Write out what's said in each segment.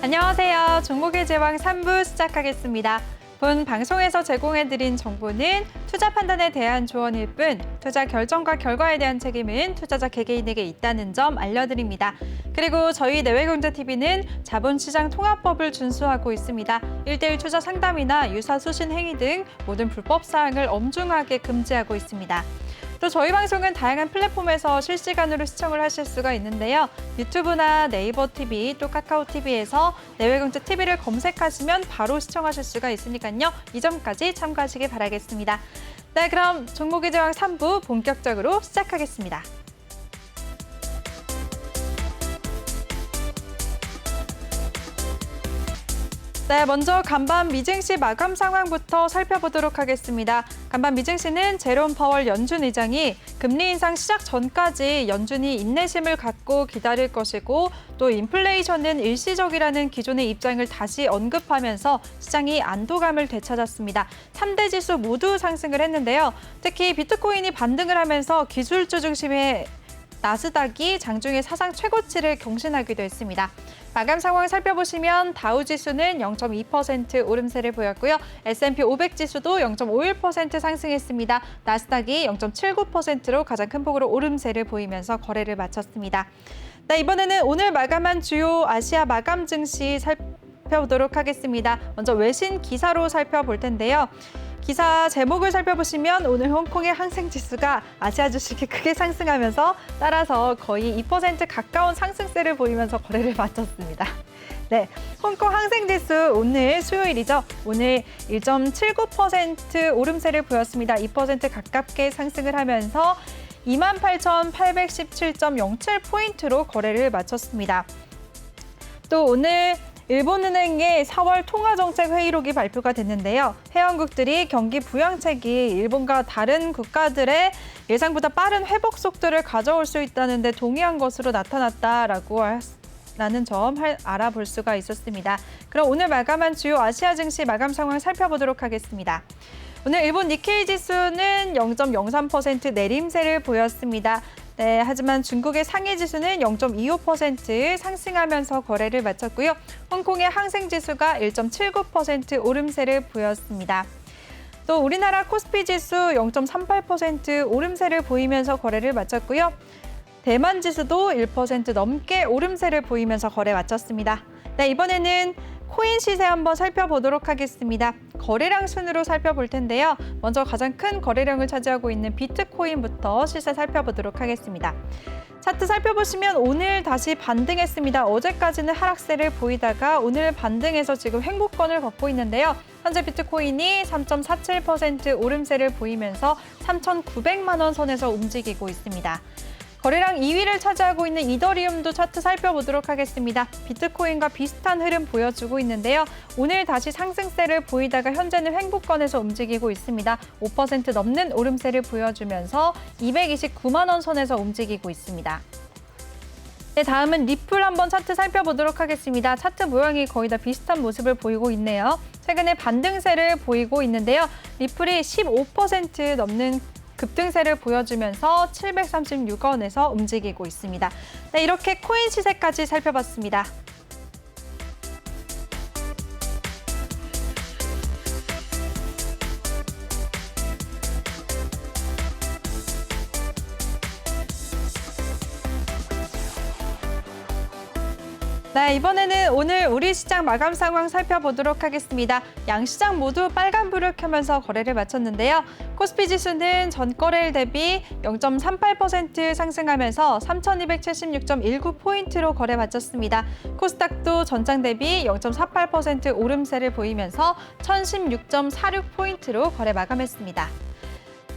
안녕하세요. 종목의 제왕 3부 시작하겠습니다. 본 방송에서 제공해드린 정보는 투자 판단에 대한 조언일 뿐 투자 결정과 결과에 대한 책임은 투자자 개개인에게 있다는 점 알려드립니다. 그리고 저희 내외경제TV는 자본시장 통합법을 준수하고 있습니다. 1:1 투자 상담이나 유사 수신 행위 등 모든 불법 사항을 엄중하게 금지하고 있습니다. 또 저희 방송은 다양한 플랫폼에서 실시간으로 시청을 하실 수가 있는데요. 유튜브나 네이버 TV, 또 카카오 TV에서 내외경제 TV를 검색하시면 바로 시청하실 수가 있으니까요. 이 점까지 참고하시기 바라겠습니다. 네, 그럼 종목의 제왕 3부 본격적으로 시작하겠습니다. 네, 먼저 간밤 미증시 마감 상황부터 살펴보도록 하겠습니다. 간밤 미증시는 제롬 파월 연준 의장이 금리 인상 시작 전까지 연준이 인내심을 갖고 기다릴 것이고 또 인플레이션은 일시적이라는 기존의 입장을 다시 언급하면서 시장이 안도감을 되찾았습니다. 3대 지수 모두 상승을 했는데요. 특히 비트코인이 반등을 하면서 기술주 중심의 나스닥이 장중에 사상 최고치를 경신하기도 했습니다. 마감 상황 살펴보시면 다우지수는 0.2% 오름세를 보였고요. S&P 500 지수도 0.51% 상승했습니다. 나스닥이 0.79%로 가장 큰 폭으로 오름세를 보이면서 거래를 마쳤습니다. 네, 이번에는 오늘 마감한 주요 아시아 마감 증시 살펴보도록 하겠습니다. 먼저 외신 기사로 살펴볼 텐데요. 기사 제목을 살펴보시면 오늘 홍콩의 항생지수가 아시아 주식이 크게 상승하면서 따라서 거의 2% 가까운 상승세를 보이면서 거래를 마쳤습니다. 네, 홍콩 항생지수 오늘 수요일이죠. 오늘 1.79% 오름세를 보였습니다. 2% 가깝게 상승을 하면서 28,817.07포인트로 거래를 마쳤습니다. 또 오늘 일본은행의 4월 통화정책회의록이 발표가 됐는데요. 회원국들이 경기 부양책이 일본과 다른 국가들의 예상보다 빠른 회복 속도를 가져올 수 있다는 데 동의한 것으로 나타났다라고 라는 점 알아볼 수가 있었습니다. 그럼 오늘 마감한 주요 아시아 증시 마감 상황 살펴보도록 하겠습니다. 오늘 일본 니케이 지수는 0.03% 내림세를 보였습니다. 네, 하지만 중국의 상해 지수는 0.25% 상승하면서 거래를 마쳤고요. 홍콩의 항생지수가 1.79% 오름세를 보였습니다. 또 우리나라 코스피 지수 0.38% 오름세를 보이면서 거래를 마쳤고요. 대만 지수도 1% 넘게 오름세를 보이면서 거래 마쳤습니다. 네, 이번에는 코인 시세 한번 살펴보도록 하겠습니다. 거래량 순으로 살펴볼 텐데요. 먼저 가장 큰 거래량을 차지하고 있는 비트코인부터 시세 살펴보도록 하겠습니다. 차트 살펴보시면 오늘 다시 반등했습니다. 어제까지는 하락세를 보이다가 오늘 반등해서 지금 횡보권을 걷고 있는데요. 현재 비트코인이 3.47% 오름세를 보이면서 3,900만 원 선에서 움직이고 있습니다. 거래량 2위를 차지하고 있는 이더리움도 차트 살펴보도록 하겠습니다. 비트코인과 비슷한 흐름 보여주고 있는데요. 오늘 다시 상승세를 보이다가 현재는 횡보권에서 움직이고 있습니다. 5% 넘는 오름세를 보여주면서 229만 원 선에서 움직이고 있습니다. 네, 다음은 리플 한번 차트 살펴보도록 하겠습니다. 차트 모양이 거의 다 비슷한 모습을 보이고 있네요. 최근에 반등세를 보이고 있는데요. 리플이 15% 넘는 급등세를 보여주면서 736원에서 움직이고 있습니다. 네, 이렇게 코인 시세까지 살펴봤습니다. 네, 이번에는 오늘 우리 시장 마감 상황 살펴보도록 하겠습니다. 양 시장 모두 빨간불을 켜면서 거래를 마쳤는데요. 코스피 지수는 전거래일 대비 0.38% 상승하면서 3,276.19포인트로 거래 마쳤습니다. 코스닥도 전장 대비 0.48% 오름세를 보이면서 1,016.46포인트로 거래 마감했습니다.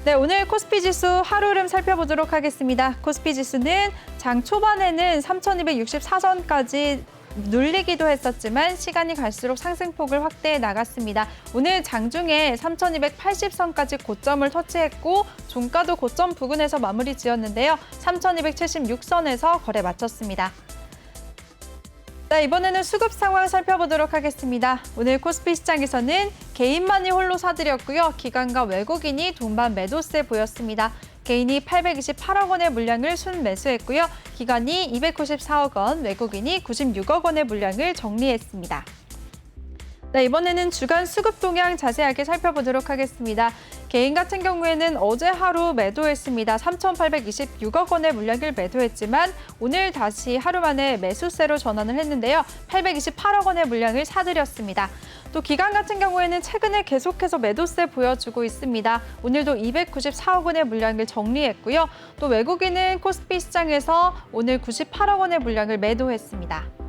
네, 오늘 코스피 지수 하루 흐름 살펴보도록 하겠습니다. 코스피 지수는 장 초반에는 3,264선까지 눌리기도 했었지만 시간이 갈수록 상승폭을 확대해 나갔습니다. 오늘 장중에 3,280선까지 고점을 터치했고 종가도 고점 부근에서 마무리 지었는데요. 3,276선에서 거래 마쳤습니다. 네, 이번에는 수급 상황 살펴보도록 하겠습니다. 오늘 코스피 시장에서는 개인만이 홀로 사들였고요. 기관과 외국인이 동반 매도세 보였습니다. 개인이 828억 원의 물량을 순매수했고요. 기관이 294억 원, 외국인이 96억 원의 물량을 정리했습니다. 네, 이번에는 주간 수급 동향 자세하게 살펴보도록 하겠습니다. 개인 같은 경우에는 어제 하루 매도했습니다. 3,826억 원의 물량을 매도했지만 오늘 다시 하루 만에 매수세로 전환을 했는데요. 828억 원의 물량을 사들였습니다. 또 기관 같은 경우에는 최근에 계속해서 매도세 보여주고 있습니다. 오늘도 294억 원의 물량을 정리했고요. 또 외국인은 코스피 시장에서 오늘 98억 원의 물량을 매도했습니다.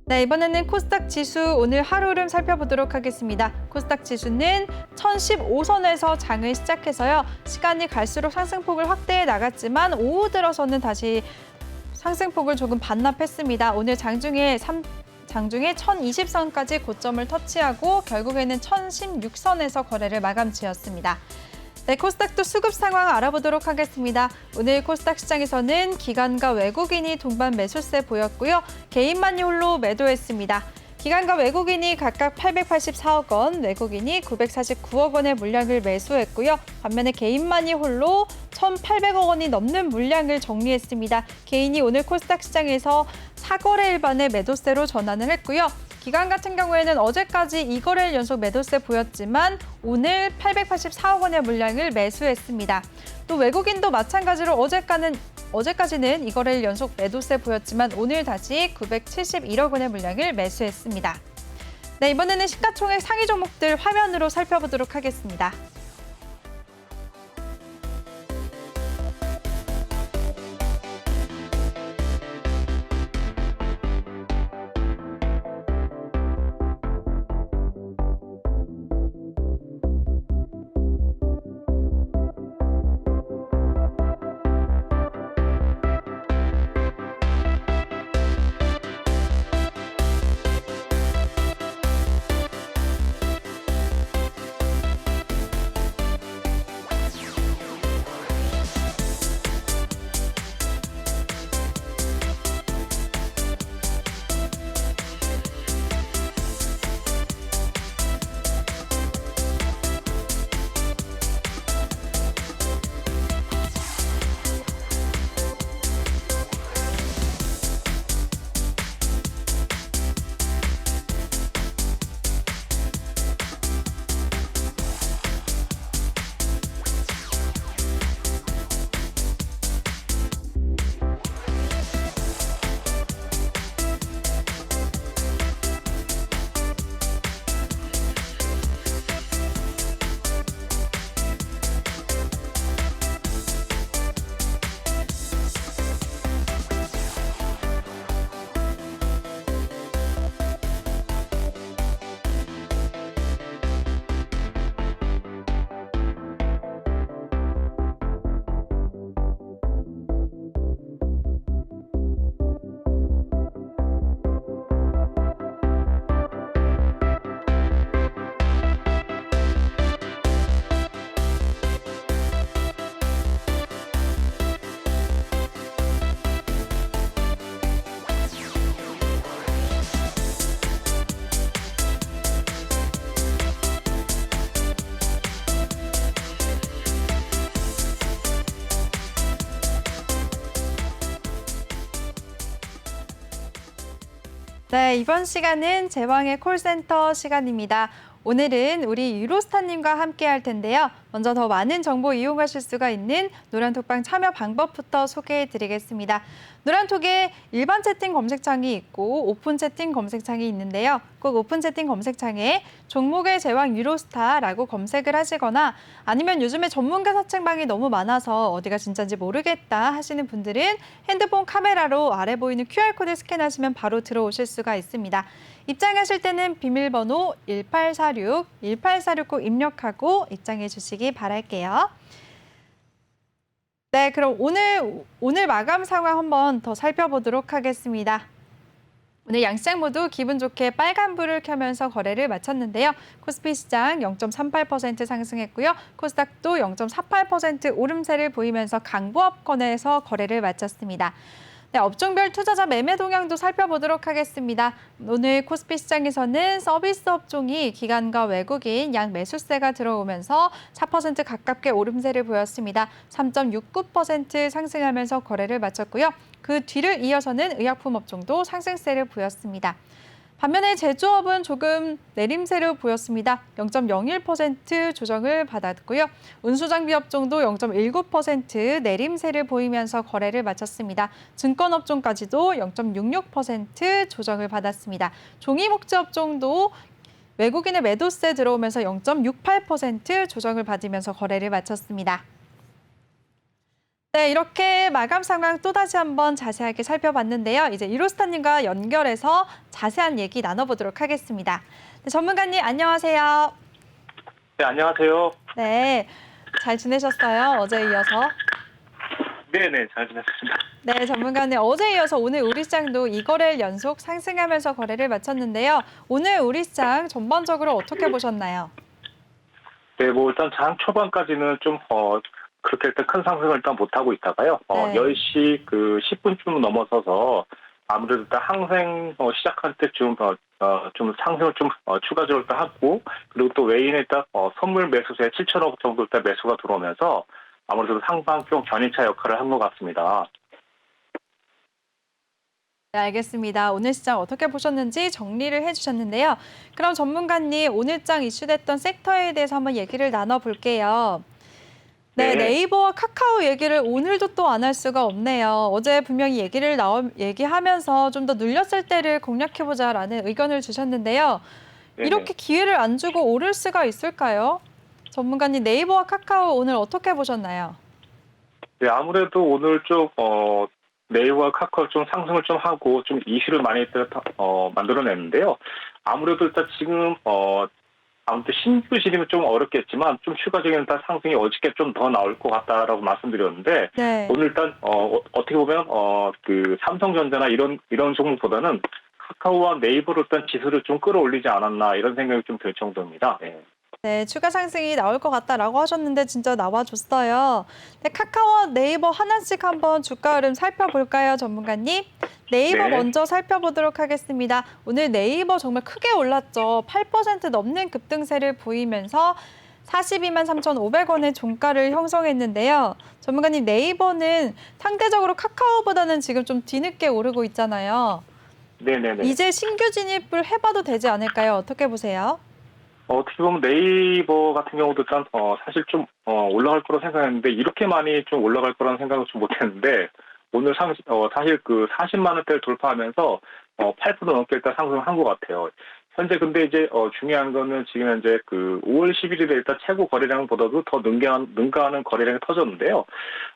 네, 이번에는 코스닥 지수 오늘 하루 흐름 살펴보도록 하겠습니다. 코스닥 지수는 1015선에서 장을 시작해서요. 시간이 갈수록 상승폭을 확대해 나갔지만 오후 들어서는 다시 상승폭을 조금 반납했습니다. 오늘 장중에 1020선까지 고점을 터치하고 결국에는 1016선에서 거래를 마감 지었습니다. 네, 코스닥도 수급 상황 알아보도록 하겠습니다. 오늘 코스닥 시장에서는 기관과 외국인이 동반 매수세 보였고요. 개인만이 홀로 매도했습니다. 기관과 외국인이 각각 884억 원, 외국인이 949억 원의 물량을 매수했고요. 반면에 개인만이 홀로 1,800억 원이 넘는 물량을 정리했습니다. 개인이 오늘 코스닥 시장에서 4거래 일반의 매도세로 전환을 했고요. 기관 같은 경우에는 어제까지 2거래일 연속 매도세 보였지만 오늘 884억 원의 물량을 매수했습니다. 또 외국인도 마찬가지로 어제까지는 2거래일 연속 매도세 보였지만 오늘 다시 971억 원의 물량을 매수했습니다. 네, 이번에는 시가총액 상위 종목들 화면으로 살펴보도록 하겠습니다. 네, 이번 시간은 제왕의 콜센터 시간입니다. 오늘은 우리 유로스타님과 함께 할 텐데요. 먼저 더 많은 정보 이용하실 수가 있는 노란톡방 참여 방법부터 소개해 드리겠습니다. 노란톡에 일반 채팅 검색창이 있고 오픈 채팅 검색창이 있는데요. 꼭 오픈 채팅 검색창에 종목의 제왕 유로스타라고 검색을 하시거나 아니면 요즘에 전문가 사칭방이 너무 많아서 어디가 진짜인지 모르겠다 하시는 분들은 핸드폰 카메라로 아래 보이는 QR코드 스캔하시면 바로 들어오실 수가 있습니다. 입장하실 때는 비밀번호 1846 꼭 입력하고 입장해 주시기 바랄게요. 네, 그럼 오늘 마감 상황 한번 더 살펴보도록 하겠습니다. 오늘 양시장 모두 기분 좋게 빨간불을 켜면서 거래를 마쳤는데요. 코스피 시장 0.38% 상승했고요. 코스닥도 0.48% 오름세를 보이면서 강보합권에서 거래를 마쳤습니다. 네, 업종별 투자자 매매 동향도 살펴보도록 하겠습니다. 오늘 코스피 시장에서는 서비스 업종이 기관과 외국인 양 매수세가 들어오면서 4% 가깝게 오름세를 보였습니다. 3.69% 상승하면서 거래를 마쳤고요. 그 뒤를 이어서는 의약품 업종도 상승세를 보였습니다. 반면에 제조업은 조금 내림세를 보였습니다. 0.01% 조정을 받았고요. 운수장비 업종도 0.19% 내림세를 보이면서 거래를 마쳤습니다. 증권업종까지도 0.66% 조정을 받았습니다. 종이목재 업종도 외국인의 매도세 들어오면서 0.68% 조정을 받으면서 거래를 마쳤습니다. 네, 이렇게 마감 상황 또다시 한번 자세하게 살펴봤는데요. 이제 이로스타님과 연결해서 자세한 얘기 나눠보도록 하겠습니다. 네, 전문가님 안녕하세요. 네, 안녕하세요. 네, 잘 지내셨어요? 어제 이어서. 네네, 잘 지냈습니다. 네, 전문가님 어제 이어서 오늘 우리 시장도 2거래일 연속 상승하면서 거래를 마쳤는데요. 오늘 우리 시장 전반적으로 어떻게 보셨나요? 네, 뭐 일단 장 초반까지는 좀 그렇게 일단 큰 상승을 일단 못 하고 있다가요. 네. 10시 10분쯤 넘어서서 아무래도 일단 항생 시작할 때쯤 좀 상승을 좀 추가적으로 일단 하고, 그리고 또 외인에 딱 선물 매수세 7천억 정도 일단 매수가 들어오면서 아무래도 상방경 견인차 역할을 한 것 같습니다. 네, 알겠습니다. 오늘 시장 어떻게 보셨는지 정리를 해주셨는데요. 그럼 전문가님, 오늘 장 이슈됐던 섹터에 대해서 한번 얘기를 나눠볼게요. 네, 네. 네이버와 카카오 얘기를 오늘도 또 안 할 수가 없네요. 어제 분명히 얘기하면서 좀 더 눌렸을 때를 공략해보자라는 의견을 주셨는데요. 네네. 이렇게 기회를 안 주고 오를 수가 있을까요? 전문가님, 네이버와 카카오 오늘 어떻게 보셨나요? 네, 아무래도 오늘 좀 네이버와 카카오 좀 상승을 좀 하고 좀 이슈를 많이 만들어냈는데요. 아무래도 일단 지금 아무튼 신규 진입은 좀 어렵겠지만 좀 추가적인 일단 상승이 어저께 좀 더 나올 것 같다라고 말씀드렸는데, 네. 오늘 일단 어떻게 보면 그 삼성전자나 이런 종목보다는 카카오와 네이버로 일단 지수를 좀 끌어올리지 않았나 이런 생각이 좀 들 정도입니다. 네. 네, 추가 상승이 나올 것 같다라고 하셨는데 진짜 나와줬어요. 네, 카카오, 네이버 하나씩 한번 주가 흐름 살펴볼까요, 전문가님? 네이버 네. 먼저 살펴보도록 하겠습니다. 오늘 네이버 정말 크게 올랐죠. 8% 넘는 급등세를 보이면서 42만 3,500원의 종가를 형성했는데요. 전문가님, 네이버는 상대적으로 카카오보다는 지금 좀 뒤늦게 오르고 있잖아요. 네네네. 이제 신규 진입을 해봐도 되지 않을까요? 어떻게 보세요? 어떻게 보면 네이버 같은 경우도 일단 사실 좀 올라갈 거라고 생각했는데, 이렇게 많이 좀 올라갈 거라는 생각을 좀 못했는데, 오늘 사실 그 40만 원대를 돌파하면서 8% 넘게 일단 상승한 것 같아요. 현재 근데 이제 중요한 거는 지금 현재 그 5월 11일에 일단 최고 거래량보다도 더 능가하는 거래량이 터졌는데요.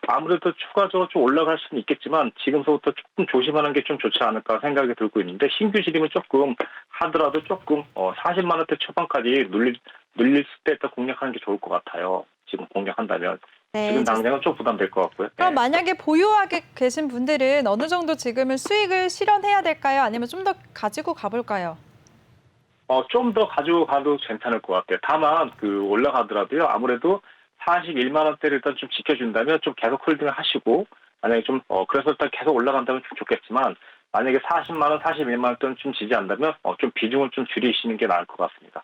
아무래도 추가적으로 좀 올라갈 수는 있겠지만 지금서부터 조금 조심하는 게 좀 좋지 않을까 생각이 들고 있는데, 신규 진입은 조금 하더라도 조금 40만 원대 초반까지 눌릴 때 일단 공략하는 게 좋을 것 같아요. 지금 공략한다면. 네, 지금 당장은 좀 부담될 것 같고요. 그럼 네. 만약에 보유하게 계신 분들은 어느 정도 지금은 수익을 실현해야 될까요? 아니면 좀 더 가지고 가볼까요? 좀 더 가지고 가도 괜찮을 것 같아요. 다만 그 올라가더라도요. 아무래도 41만 원대를 일단 좀 지켜준다면 좀 계속 홀딩을 하시고, 만약에 좀 그래서 일단 계속 올라간다면 좀 좋겠지만, 만약에 40만 원, 41만 원대는 좀 지지한다면 좀 비중을 좀 줄이시는 게 나을 것 같습니다.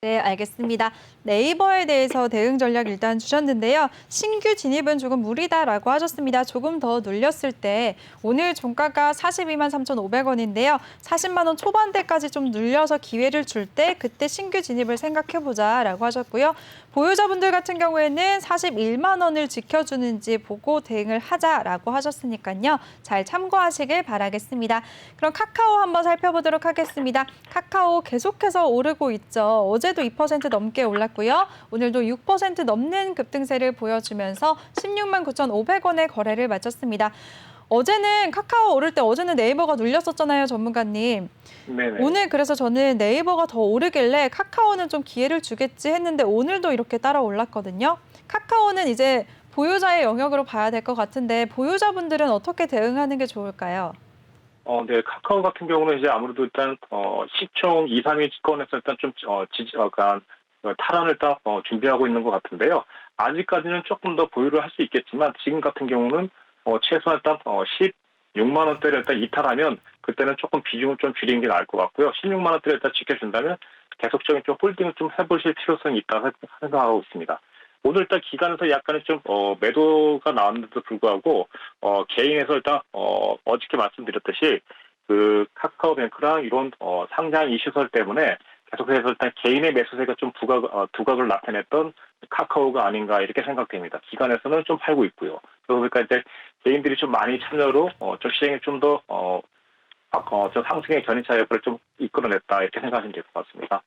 네, 알겠습니다. 네이버에 대해서 대응 전략 일단 주셨는데요. 신규 진입은 조금 무리다라고 하셨습니다. 조금 더 눌렸을 때 오늘 종가가 42만 3,500원인데요. 40만 원 초반대까지 좀 눌려서 기회를 줄 때 그때 신규 진입을 생각해보자라고 하셨고요. 보유자분들 같은 경우에는 41만 원을 지켜주는지 보고 대응을 하자라고 하셨으니까요. 잘 참고하시길 바라겠습니다. 그럼 카카오 한번 살펴보도록 하겠습니다. 카카오 계속해서 오르고 있죠. 어제도 2% 넘게 올랐고요. 오늘도 6% 넘는 급등세를 보여주면서 16만 9,500원의 거래를 마쳤습니다. 어제는 카카오 오를 때 어제는 네이버가 눌렸었잖아요, 전문가님. 네네. 오늘 그래서 저는 네이버가 더 오르길래 카카오는 좀 기회를 주겠지 했는데 오늘도 이렇게 따라 올랐거든요. 카카오는 이제 보유자의 영역으로 봐야 될 것 같은데 보유자분들은 어떻게 대응하는 게 좋을까요? 네, 카카오 같은 경우는 이제 아무래도 일단 시총 2, 3위권에서 일단 좀 약간 탈환을 일단 준비하고 있는 것 같은데요. 아직까지는 조금 더 보유를 할 수 있겠지만 지금 같은 경우는 최소한 일단 6만 원대를 일단 이탈하면 그때는 조금 비중을 좀 줄이는 게 나을 것 같고요. 16만 원대를 일단 지켜준다면 계속적인 좀 홀딩을 좀 해보실 필요성이 있다고 생각하고 있습니다. 오늘 일단 기관에서 약간의 좀 매도가 나왔는데도 불구하고 개인에서 일단 어저께 말씀드렸듯이 그 카카오뱅크랑 이런 상장 이슈설 때문에 계속해서 일단 개인의 매수세가 좀 두각을 나타냈던 카카오가 아닌가 이렇게 생각됩니다. 기관에서는 좀 팔고 있고요. 그러니까 이제 개인들이 좀 많이 참여로 좀 시장에 좀 더 좀 상승의 견인차 역할을 좀 이끌어냈다 이렇게 생각하시면 될 것 같습니다.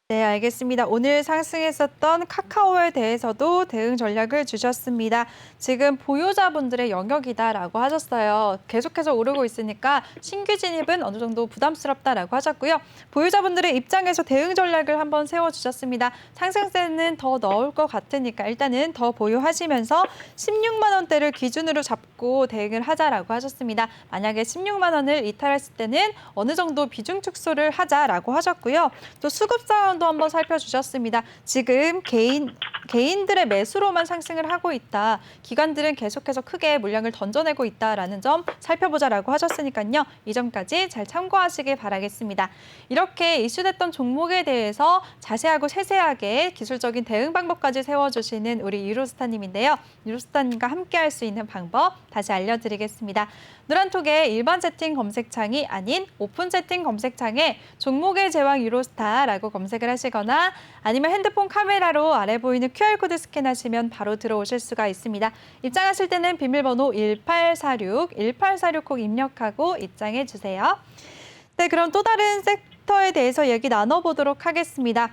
네, 알겠습니다. 오늘 상승했었던 카카오에 대해서도 대응 전략을 주셨습니다. 지금 보유자분들의 영역이다라고 하셨어요. 계속해서 오르고 있으니까 신규 진입은 어느 정도 부담스럽다라고 하셨고요. 보유자분들의 입장에서 대응 전략을 한번 세워주셨습니다. 상승세는 더 넣을 것 같으니까 일단은 더 보유하시면서 16만 원대를 기준으로 잡고 대응을 하자라고 하셨습니다. 만약에 16만 원을 이탈했을 때는 어느 정도 비중 축소를 하자라고 하셨고요. 또 수급 상황 도 한번 살펴주셨습니다. 지금 개인들의 매수로만 상승을 하고 있다. 기관들은 계속해서 크게 물량을 던져내고 있다라는 점 살펴보자라고 하셨으니까요. 이 점까지 잘 참고하시길 바라겠습니다. 이렇게 이슈됐던 종목에 대해서 자세하고 세세하게 기술적인 대응 방법까지 세워주시는 우리 유로스타님인데요. 유로스타님과 함께할 수 있는 방법 다시 알려드리겠습니다. 노란톡의 일반 채팅 검색창이 아닌 오픈 채팅 검색창에 종목의 제왕 유로스타라고 검색을 하시거나 아니면 핸드폰 카메라로 아래 보이는 QR코드 스캔하시면 바로 들어오실 수가 있습니다. 입장하실 때는 비밀번호 1846 꼭 입력하고 입장해 주세요. 네, 그럼 또 다른 섹터에 대해서 얘기 나눠보도록 하겠습니다.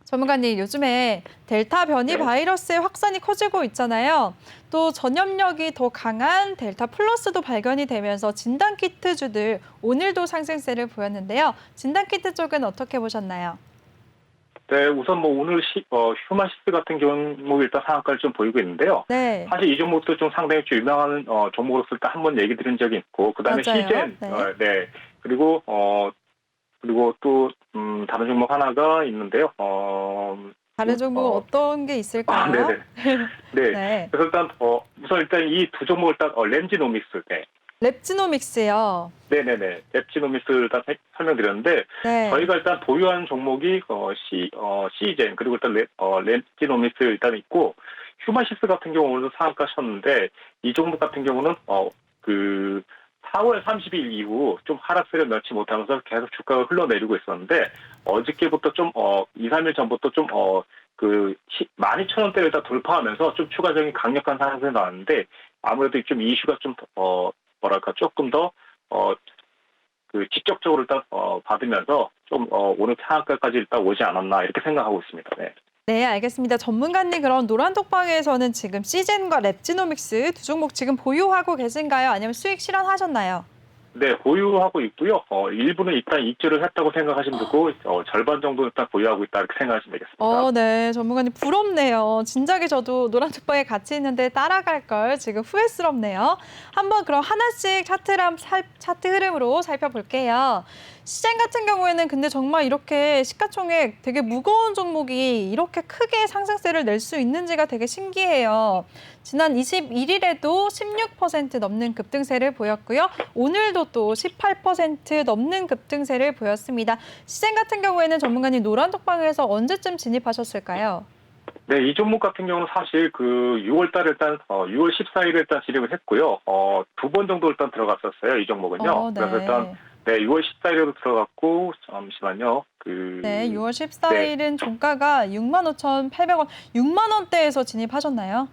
전문가님, 요즘에 델타 변이 바이러스의 확산이 커지고 있잖아요. 또 전염력이 더 강한 델타 플러스도 발견이 되면서 진단키트주들 오늘도 상승세를 보였는데요. 진단키트 쪽은 어떻게 보셨나요? 네, 우선 뭐 오늘 휴마시스 같은 종목이 일단 상한가를 좀 보이고 있는데요. 네. 사실 이 종목도 좀 상당히 좀 유명한 종목으로서 일단 한번 얘기 드린 적이 있고, 그다음에 맞아요. 시젠, 네. 네, 그리고 또 다른 종목 하나가 있는데요. 다른 종목은 어떤 게 있을까요? 네네. 네. 네. 그래서 우선 일단 이 두 종목을 일단 렌지노믹스, 네. 랩지노믹스요. 네네네. 랩지노믹스를 일단 설명드렸는데, 네. 저희가 일단 보유한 종목이 시젠, 그리고 일단 랩지노믹스 일단 있고, 휴마시스 같은 경우는 상한가 쳤는데, 이 종목 같은 경우는 4월 30일 이후 좀 하락세를 면치 못하면서 계속 주가가 흘러내리고 있었는데, 어저께부터 좀 2, 3일 전부터 좀 12,000원대를 다 돌파하면서 좀 추가적인 강력한 상승이 나왔는데, 아무래도 좀 이슈가 좀 조금 더 직접적으로 일단 받으면서 좀 오늘 상한가까지 일단 오지 않았나 이렇게 생각하고 있습니다. 네. 네, 알겠습니다. 전문가님, 그럼 노란톡방에서는 지금 시젠과 랩지노믹스 두 종목 지금 보유하고 계신가요? 아니면 수익 실현하셨나요? 네, 보유하고 있고요. 일부는 일단 입주를 했다고 생각하시면 되고, 절반 정도 일단 보유하고 있다 이렇게 생각하시면 되겠습니다. 네, 전문가님 부럽네요. 진작에 저도 노란톡방에 같이 있는데 따라갈 걸 지금 후회스럽네요. 한번 그럼 하나씩 차트 흐름으로 살펴볼게요. 시젠 같은 경우에는 근데 정말 이렇게 시가총액 되게 무거운 종목이 이렇게 크게 상승세를 낼 수 있는지가 되게 신기해요. 지난 21일에도 16% 넘는 급등세를 보였고요. 오늘도 또 18% 넘는 급등세를 보였습니다. 시젠 같은 경우에는 전문가님 노란톡방에서 언제쯤 진입하셨을까요? 네, 이 종목 같은 경우는 사실 6월 달에 일단 6월 14일에 일단 진입을 했고요. 2번 정도 일단 들어갔었어요. 이 종목은요. 네. 그래서 일단 6월 14일에도 들어갔고 잠시만요. 네, 6월 14일은 종가가 65,800원, 6만 원대에서 진입하셨나요?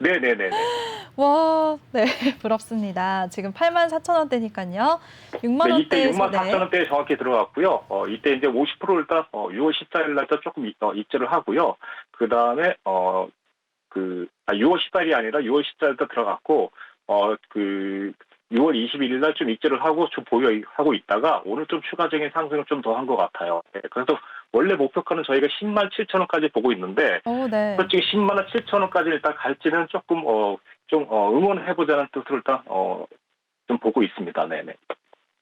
네네네네. 와, 네, 부럽습니다. 지금 84,000원대니까요. 6만 네, 이때 원대에서 64,000원대에 정확히 들어갔고요. 이때 이제 50% 일단 6월 14일 날 조금 입주를 하고요. 그 다음에 6월 14일이 아니라 6월 14일 때 들어갔고 6월 21일 날 좀 입주를 하고 좀 보유하고 있다가 오늘 좀 추가적인 상승을 좀 더 한 것 같아요. 네, 그래서 원래 목표가는 저희가 10만 7천 원까지 보고 있는데 네. 솔직히 10만 7천 원까지 일단 갈지는 조금 좀 응원해보자는 뜻으로 일단 좀 보고 있습니다. 네네.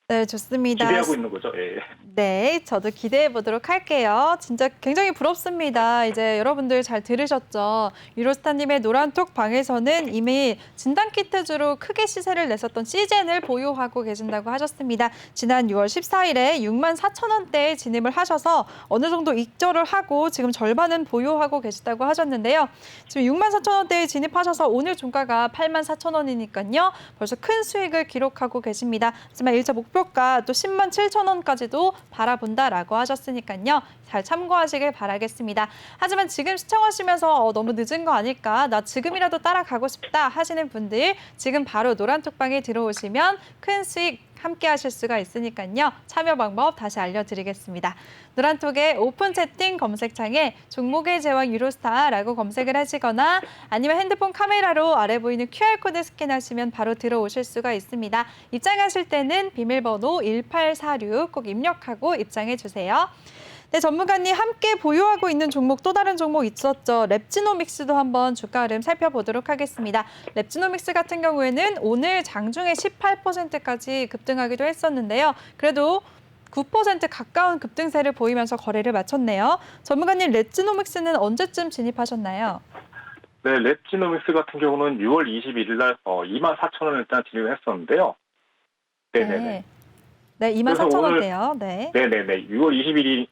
네, 좋습니다. 기대하고 있는 거죠. 예. 네, 저도 기대해 보도록 할게요. 진짜 굉장히 부럽습니다. 이제 여러분들 잘 들으셨죠? 유로스타님의 노란톡 방에서는 이미 진단키트주로 크게 시세를 냈었던 시젠을 보유하고 계신다고 하셨습니다. 지난 6월 14일에 64,000원대에 진입을 하셔서 어느 정도 익절을 하고 지금 절반은 보유하고 계시다고 하셨는데요. 지금 64,000원대에 진입하셔서 오늘 종가가 84,000원이니까요. 벌써 큰 수익을 기록하고 계십니다. 하지만 1차 목표가 또 107,000원까지도 바라본다라고 하셨으니까요. 잘 참고하시길 바라겠습니다. 하지만 지금 시청하시면서 너무 늦은 거 아닐까? 나 지금이라도 따라가고 싶다 하시는 분들 지금 바로 노란톡방에 들어오시면 큰 수익 함께 하실 수가 있으니까요. 참여 방법 다시 알려드리겠습니다. 노란톡의 오픈 채팅 검색창에 종목의 제왕 유로스타라고 검색을 하시거나 아니면 핸드폰 카메라로 아래 보이는 QR코드 스캔하시면 바로 들어오실 수가 있습니다. 입장하실 때는 비밀번호 1846 꼭 입력하고 입장해 주세요. 네, 전문가님 함께 보유하고 있는 종목 또 다른 종목 있었죠. 랩지노믹스도 한번 주가 흐름 살펴보도록 하겠습니다. 랩지노믹스 같은 경우에는 오늘 장중에 18%까지 급등하기도 했었는데요. 그래도 9% 가까운 급등세를 보이면서 거래를 마쳤네요. 전문가님, 랩지노믹스는 언제쯤 진입하셨나요? 네, 랩지노믹스 같은 경우는 6월 21일 날 24,000원을 일단 진입을 했었는데요. 네네네. 네, 24,000원대요. 네. 네네네. 6월 20일이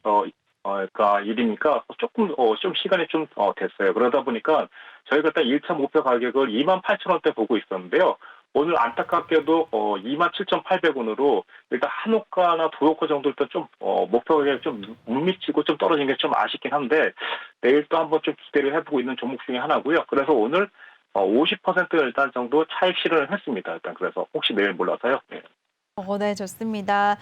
그러니까 일이니까 조금 좀 시간이 좀 됐어요. 그러다 보니까 저희가 딱 1차 목표 가격을 28,000원대 보고 있었는데요. 오늘 안타깝게도 27,800원으로 일단 한 호가나 두 호가 정도 일단 좀 목표 가격이 좀 못 미치고 좀 떨어진 게 좀 아쉽긴 한데 내일 또 한번 좀 기대를 해보고 있는 종목 중에 하나고요. 그래서 오늘 50% 일단 정도 차익 실현을 했습니다. 일단 그래서 혹시 내일 몰라서요. 네. 네, 좋습니다.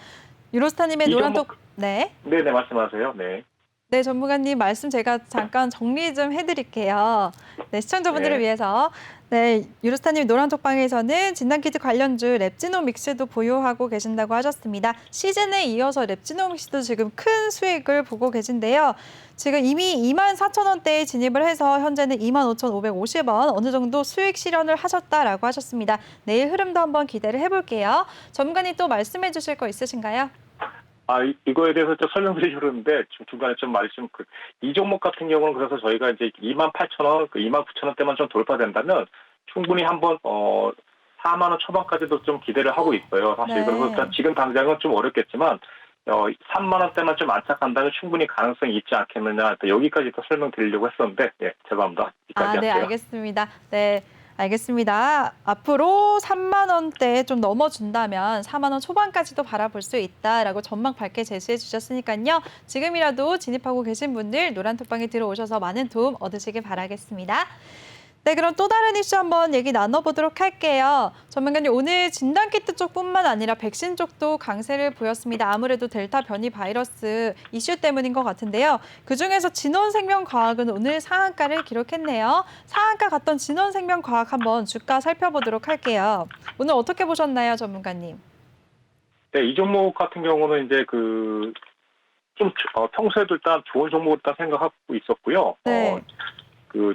유로스타님의 이 노란톡, 종목 네. 네네 말씀하세요. 네. 네, 전문가님 말씀 제가 잠깐 정리 좀 해드릴게요. 네, 시청자분들을 네. 위해서. 네, 유로스타님 노란톡방에서는 진단키트 관련주 랩지노믹스도 보유하고 계신다고 하셨습니다. 시즌에 이어서 랩지노믹스도 지금 큰 수익을 보고 계신데요. 지금 이미 24,000원대에 진입을 해서 현재는 25,550원 어느 정도 수익 실현을 하셨다라고 하셨습니다. 내일 흐름도 한번 기대를 해볼게요. 전문가님 또 말씀해 주실 거 있으신가요? 이거에 대해서 좀 설명드리려고 하는데, 중간에 좀 말이 이 종목 같은 경우는 그래서 저희가 이제 28,000원, 29,000원대만 좀 돌파된다면 충분히 한번, 4만원 초반까지도 좀 기대를 하고 있어요. 사실. 네. 그래서 일단 지금 당장은 좀 어렵겠지만, 3만원대만 좀 안착한다면 충분히 가능성이 있지 않겠느냐. 여기까지 또 설명드리려고 했었는데, 예, 죄송합니다. 여기까지 네, 할게요. 알겠습니다. 네. 알겠습니다. 앞으로 3만 원대 좀 넘어준다면 4만 원 초반까지도 바라볼 수 있다라고 전망 밝게 제시해 주셨으니까요. 지금이라도 진입하고 계신 분들 노란톡방에 들어오셔서 많은 도움 얻으시길 바라겠습니다. 네, 그럼 또 다른 이슈 한번 얘기 나눠보도록 할게요. 전문가님, 오늘 진단키트 쪽뿐만 아니라 백신 쪽도 강세를 보였습니다. 아무래도 델타 변이 바이러스 이슈 때문인 것 같은데요. 그중에서 진원생명과학은 오늘 상한가를 기록했네요. 상한가 갔던 진원생명과학 한번 주가 살펴보도록 할게요. 오늘 어떻게 보셨나요, 전문가님? 네, 이 종목 같은 경우는 이제 평소에도 일단 좋은 종목으로 일단 생각하고 있었고요. 네.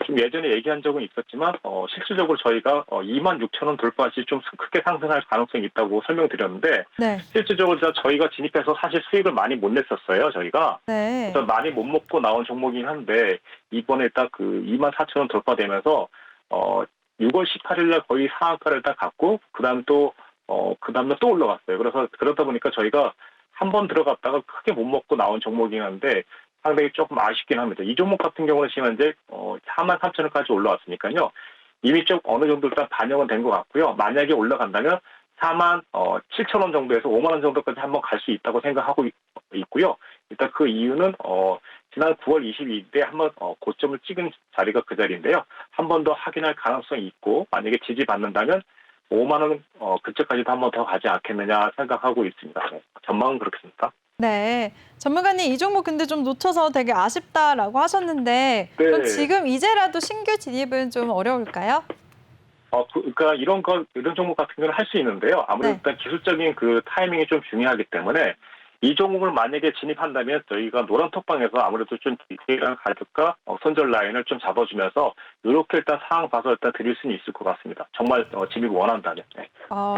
좀 예전에 얘기한 적은 있었지만, 실질적으로 저희가 26,000원 돌파 시 좀 크게 상승할 가능성이 있다고 설명드렸는데, 네. 실질적으로 저희가 진입해서 사실 수익을 많이 못 냈었어요, 저희가. 네. 그래서 많이 못 먹고 나온 종목이긴 한데, 이번에 딱 24,000원 돌파되면서, 6월 18일 날 거의 상한가를 딱 갔고, 그 다음날 또 올라갔어요. 그래서 그러다 보니까 저희가 한 번 들어갔다가 크게 못 먹고 나온 종목이긴 한데, 상당히 조금 아쉽긴 합니다. 이 종목 같은 경우는 지금 현재 43,000원까지 올라왔으니까요. 이미 좀 어느 정도 일단 반영은 된 것 같고요. 만약에 올라간다면 47,000원 정도에서 5만 원 정도까지 한번 갈 수 있다고 생각하고 있고요. 일단 그 이유는 지난 9월 22일에 한번 고점을 찍은 자리가 그 자리인데요. 한 번 더 확인할 가능성이 있고 만약에 지지받는다면 5만 원 그쪽까지도 한 번 더 가지 않겠느냐 생각하고 있습니다. 전망은 그렇습니다. 네. 전문가님, 이 종목 근데 좀 놓쳐서 되게 아쉽다라고 하셨는데, 그럼 네. 지금 이제라도 신규 진입은 좀 어려울까요? 그러니까 이런 종목 같은 경우는 할 수 있는데요. 아무래도 네. 일단 기술적인 타이밍이 좀 중요하기 때문에 이 종목을 만약에 진입한다면 저희가 노란톡방에서 아무래도 좀 디테일한 가격과 손절 라인을 좀 잡아주면서 이렇게 일단 상황 봐서 일단 드릴 수는 있을 것 같습니다. 정말 진입 원한다면. 네.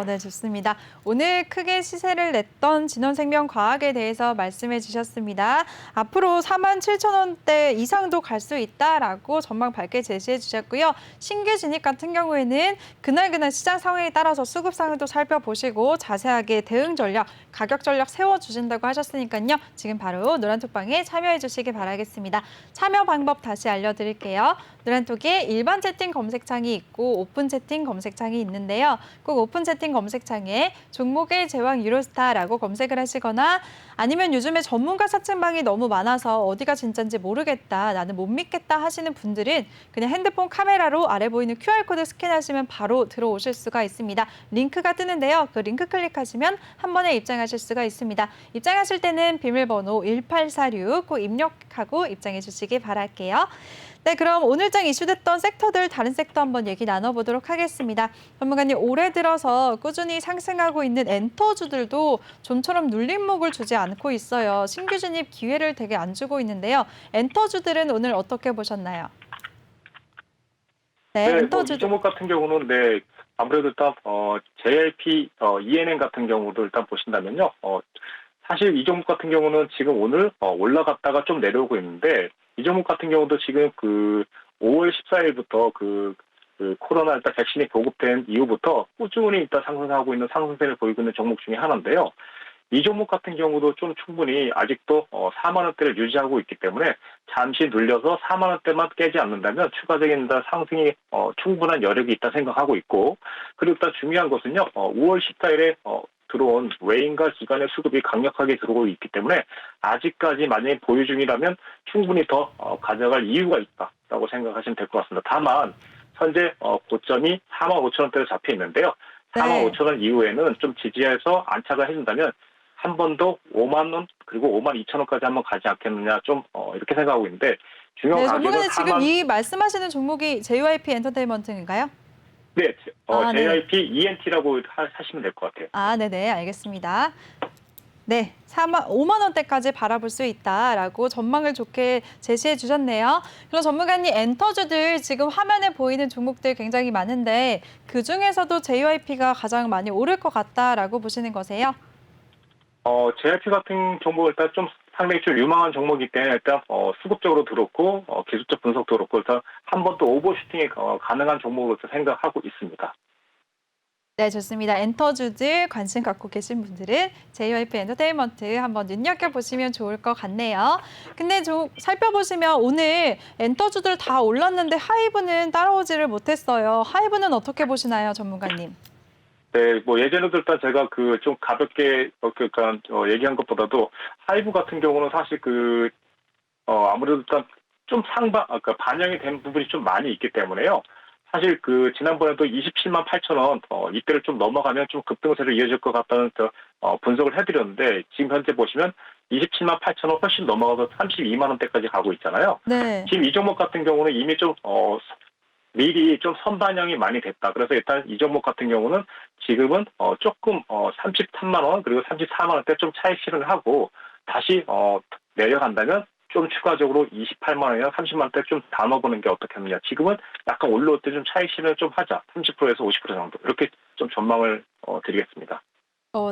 네, 좋습니다. 오늘 크게 시세를 냈던 진원생명과학에 대해서 말씀해 주셨습니다. 앞으로 47,000원대 이상도 갈 수 있다라고 전망 밝게 제시해 주셨고요. 신규 진입 같은 경우에는 그날 시장 상황에 따라서 수급 상황도 살펴보시고 자세하게 대응 전략, 가격 전략 세워주신다고 하셨으니까요. 지금 바로 노란톡방에 참여해 주시기 바라겠습니다. 참여 방법 다시 알려드릴게요. 노란톡에 일반 채팅 검색창이 있고 오픈 채팅 검색창이 있는데요. 꼭 오픈 채팅 검색창에 종목의 제왕 유로스타라고 검색을 하시거나 아니면 요즘에 전문가 사칭방이 너무 많아서 어디가 진짜인지 모르겠다, 나는 못 믿겠다 하시는 분들은 그냥 핸드폰 카메라로 아래 보이는 QR코드 스캔하시면 바로 들어오실 수가 있습니다. 링크가 뜨는데요. 그 링크 클릭하시면 한 번에 입장하실 수가 있습니다. 입장하실 때는 비밀번호 1846 꼭 입력하고 입장해 주시기 바랄게요. 네, 그럼 오늘장 이슈됐던 섹터들 다른 섹터 한번 얘기 나눠보도록 하겠습니다. 전문가님, 올해 들어서 꾸준히 상승하고 있는 엔터주들도 좀처럼 눌림목을 주지 않고 있어요. 신규 진입 기회를 되게 안 주고 있는데요. 엔터주들은 오늘 어떻게 보셨나요? 네, 엔터주. 이 종목 같은 경우는 아무래도 일단 JLP, ENN 같은 경우도 일단 보신다면요. 사실 이 종목 같은 경우는 지금 오늘 올라갔다가 좀 내려오고 있는데 이 종목 같은 경우도 지금 5월 14일부터 코로나 일단 백신이 보급된 이후부터 꾸준히 일단 상승하고 있는 상승세를 보이고 있는 종목 중에 하나인데요. 이 종목 같은 경우도 좀 충분히 아직도 4만 원대를 유지하고 있기 때문에 잠시 눌려서 4만 원대만 깨지 않는다면 추가적인 상승이 충분한 여력이 있다 생각하고 있고, 그리고 일단 중요한 것은요. 5월 14일에 들어온 외인과 기관의 수급이 강력하게 들어오고 있기 때문에 아직까지 만약에 보유 중이라면 충분히 더 가져갈 이유가 있다라고 생각하시면 될 것 같습니다. 다만 현재 고점이 4만 5천 원대로 잡혀 있는데요. 4만 5천 원 이후에는 좀 지지해서 안착을 해준다면 한 번 더 5만 원 그리고 5만 2천 원까지 한번 가지 않겠느냐 좀 이렇게 생각하고 있는데 중요한 가격은 전문가님 지금 이 말씀하시는 종목이 JYP 엔터테인먼트인가요? 네, 네. JYP ENT라고 하시면 될 것 같아요. 네네, 알겠습니다. 네, 5만 원대까지 바라볼 수 있다라고 전망을 좋게 제시해 주셨네요. 그럼 전문가님, 엔터주들 지금 화면에 보이는 종목들 굉장히 많은데 그중에서도 JYP가 가장 많이 오를 것 같다라고 보시는 거세요? JYP 같은 종목은 일단 좀 상당히 좀 유망한 종목이기 때문에 일단 수급적으로 들었고 기술적 분석도 그렇고 일단 한 번 또 오버슈팅이 가능한 종목으로서 생각하고 있습니다. 네, 좋습니다. 엔터주들 관심 갖고 계신 분들은 JYP 엔터테인먼트 한번 눈여겨보시면 좋을 것 같네요. 근데 좀 살펴보시면 오늘 엔터주들 다 올랐는데 하이브는 따라오지를 못했어요. 하이브는 어떻게 보시나요, 전문가님? 네, 예전에도 일단 제가 좀 가볍게 얘기한 것보다도 하이브 같은 경우는 사실 아무래도 일단 좀 반영이 된 부분이 좀 많이 있기 때문에요. 사실 지난번에도 27만 8천 원 이때를 좀 넘어가면 좀 급등세로 이어질 것 같다는 분석을 해드렸는데 지금 현재 보시면 27만 8천 원 훨씬 넘어가서 32만 원대까지 가고 있잖아요. 네. 지금 이 종목 같은 경우는 이미 좀 미리 좀 선반영이 많이 됐다. 그래서 일단 이 종목 같은 경우는 지금은 조금 33만 원 그리고 34만 원대 좀 차익 실현을 하고 다시 내려간다면 좀 추가적으로 28만 원이나 30만 원대 좀 담아보는 게 어떻겠느냐. 지금은 약간 올라올 때 좀 차익 실현을 좀 하자. 30%에서 50% 정도. 이렇게 좀 전망을 드리겠습니다.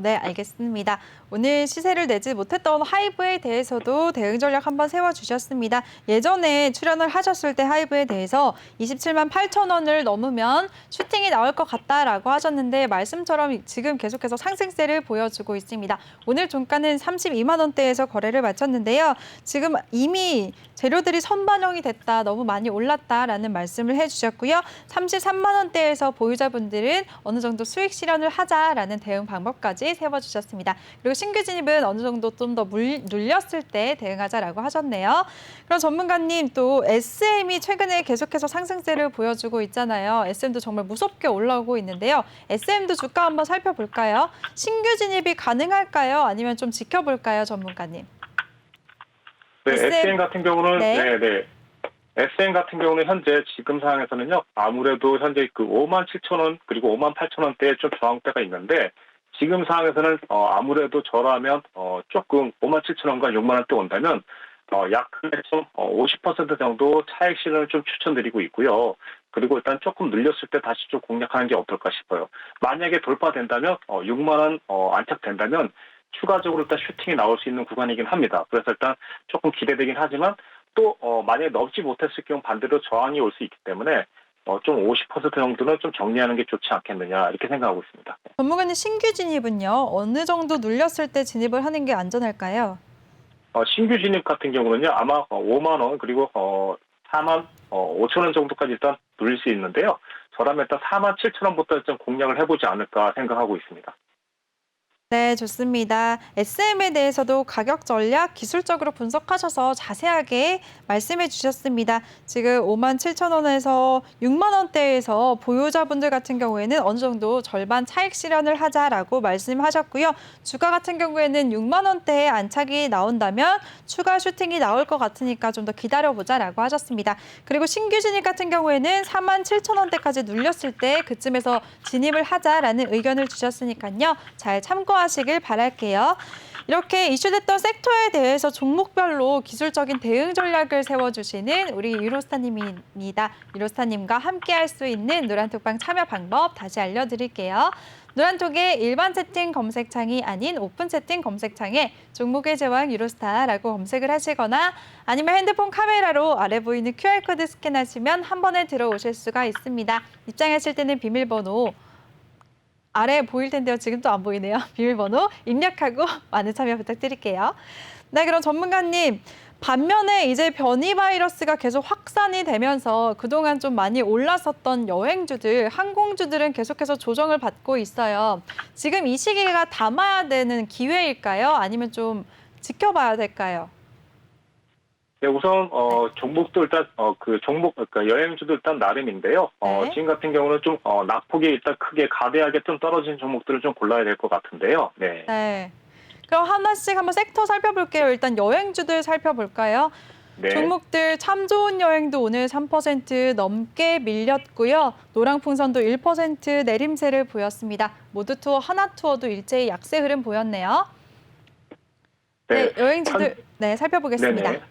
네, 알겠습니다. 오늘 시세를 내지 못했던 하이브에 대해서도 대응 전략 한번 세워주셨습니다. 예전에 출연을 하셨을 때 하이브에 대해서 27만 8천 원을 넘으면 슈팅이 나올 것 같다라고 하셨는데 말씀처럼 지금 계속해서 상승세를 보여주고 있습니다. 오늘 종가는 32만 원대에서 거래를 마쳤는데요. 지금 이미 재료들이 선반영이 됐다, 너무 많이 올랐다라는 말씀을 해주셨고요. 33만 원대에서 보유자분들은 어느 정도 수익 실현을 하자라는 대응 방법까지 세워주셨습니다. 그리고 신규 진입은 어느 정도 좀 더 눌렸을 때 대응하자라고 하셨네요. 그럼 전문가님, 또 SM이 최근에 계속해서 상승세를 보여주고 있잖아요. SM도 정말 무섭게 올라오고 있는데요. SM도 주가 한번 살펴볼까요? 신규 진입이 가능할까요? 아니면 좀 지켜볼까요, 전문가님? 네, SM 같은 경우는 네. SM 같은 경우는 현재 지금 상황에서는요. 아무래도 현재 5만 7천 원 그리고 5만 8천 원대에 좀 저항대가 있는데 지금 상황에서는 아무래도 저라면 조금 57,000원과 6만 원대 온다면 약 좀 50% 정도 차익 실현을 좀 추천드리고 있고요. 그리고 일단 조금 늘렸을 때 다시 좀 공략하는 게 어떨까 싶어요. 만약에 돌파된다면 6만 원 안착된다면 추가적으로 일단 슈팅이 나올 수 있는 구간이긴 합니다. 그래서 일단 조금 기대되긴 하지만 또 만약에 넘지 못했을 경우 반대로 저항이 올 수 있기 때문에 좀 50% 정도는 좀 정리하는 게 좋지 않겠느냐 이렇게 생각하고 있습니다. 전문가님 신규 진입은요, 어느 정도 눌렸을 때 진입을 하는 게 안전할까요? 신규 진입 같은 경우는요, 아마 5만 원 그리고 4만 5천 원 정도까지 일단 누릴 수 있는데요. 저라면 일단 4만 7천 원부터 좀 공략을 해보지 않을까 생각하고 있습니다. 네, 좋습니다. SM에 대해서도 가격 전략 기술적으로 분석하셔서 자세하게 말씀해 주셨습니다. 지금 57,000원에서 6만 원대에서 보유자분들 같은 경우에는 어느 정도 절반 차익 실현을 하자라고 말씀하셨고요. 주가 같은 경우에는 6만 원대에 안착이 나온다면 추가 슈팅이 나올 것 같으니까 좀 더 기다려보자라고 하셨습니다. 그리고 신규 진입 같은 경우에는 47,000원대까지 눌렸을 때 그쯤에서 진입을 하자라는 의견을 주셨으니까요. 잘 참고하시길 바랄게요. 이렇게 이슈됐던 섹터에 대해서 종목별로 기술적인 대응 전략을 세워주시는 우리 유로스타님입니다. 유로스타님과 함께할 수 있는 노란톡방 참여 방법 다시 알려드릴게요. 노란톡의 일반 채팅 검색창이 아닌 오픈 채팅 검색창에 종목의 제왕 유로스타라고 검색을 하시거나 아니면 핸드폰 카메라로 아래 보이는 QR코드 스캔하시면 한 번에 들어오실 수가 있습니다. 입장하실 때는 비밀번호 아래 보일 텐데요. 지금 또 안 보이네요. 비밀번호 입력하고 많은 참여 부탁드릴게요. 네, 그럼 전문가님. 반면에 이제 변이 바이러스가 계속 확산이 되면서 그동안 좀 많이 올랐었던 여행주들, 항공주들은 계속해서 조정을 받고 있어요. 지금 이 시기가 담아야 되는 기회일까요? 아니면 좀 지켜봐야 될까요? 네, 우선 종목도 일단 그 종목 그러니까 여행주도 일단 나름인데요. 네. 지금 같은 경우는 좀 낙폭이 일단 크게 가대하게 좀 떨어진 종목들을 좀 골라야 될 것 같은데요. 네. 네. 그럼 하나씩 한번 섹터 살펴볼게요. 일단 여행주들 살펴볼까요? 네. 종목들 참 좋은 여행도 오늘 3% 넘게 밀렸고요. 노랑풍선도 1% 내림세를 보였습니다. 모두투어, 하나투어도 일제히 약세 흐름 보였네요. 네, 여행주들 네, 살펴보겠습니다. 네네.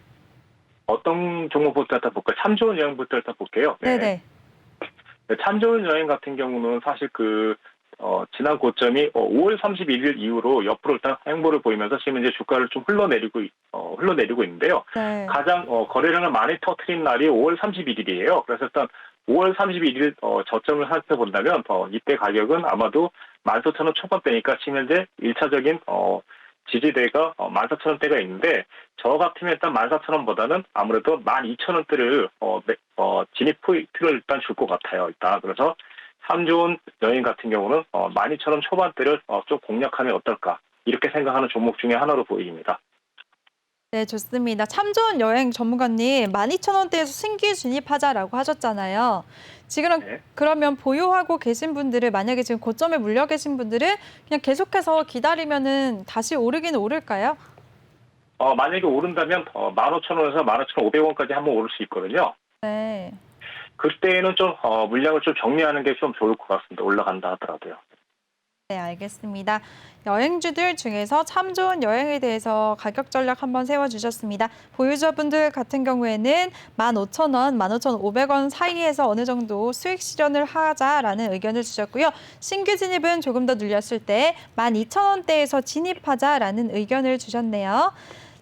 어떤 종목부터 일단 볼까요? 참 좋은 여행부터 일단 볼게요. 네, 네. 네. 네, 참 좋은 여행 같은 경우는 사실 지난 고점이 5월 31일 이후로 옆으로 일단 행보를 보이면서 지금 이제 주가를 좀 흘러내리고 있는데요. 네. 가장 거래량을 많이 터트린 날이 5월 31일이에요. 그래서 일단 5월 31일 저점을 살펴본다면 이때 가격은 아마도 14,000원 초반대니까 지금 현재 1차적인 지지대가 14,000원대가 있는데 저 같으면 일단 14,000원보다는 아무래도 12,000원대를 진입 포인트를 일단 줄 것 같아요. 일단 그래서 참 좋은 여행 같은 경우는 12,000원 초반대를 좀 공략하면 어떨까 이렇게 생각하는 종목 중에 하나로 보입니다. 네, 좋습니다. 참 좋은 여행 전문가님, 12,000원대에서 신규 진입하자라고 하셨잖아요. 지금 네. 그러면 보유하고 계신 분들을 만약에 지금 고점에 물려 계신 분들은 그냥 계속해서 기다리면은 다시 오르긴 오를까요? 만약에 오른다면 15,000원에서 15,500원까지 한번 오를 수 있거든요. 네. 그때는 좀 물량을 좀 정리하는 게 좀 좋을 것 같습니다. 올라간다 하더라도요. 네, 알겠습니다. 여행주들 중에서 참 좋은 여행에 대해서 가격 전략 한번 세워주셨습니다. 보유자분들 같은 경우에는 15,000원, 15,500원 사이에서 어느 정도 수익 실현을 하자라는 의견을 주셨고요. 신규 진입은 조금 더 늘렸을 때 12,000원대에서 진입하자라는 의견을 주셨네요.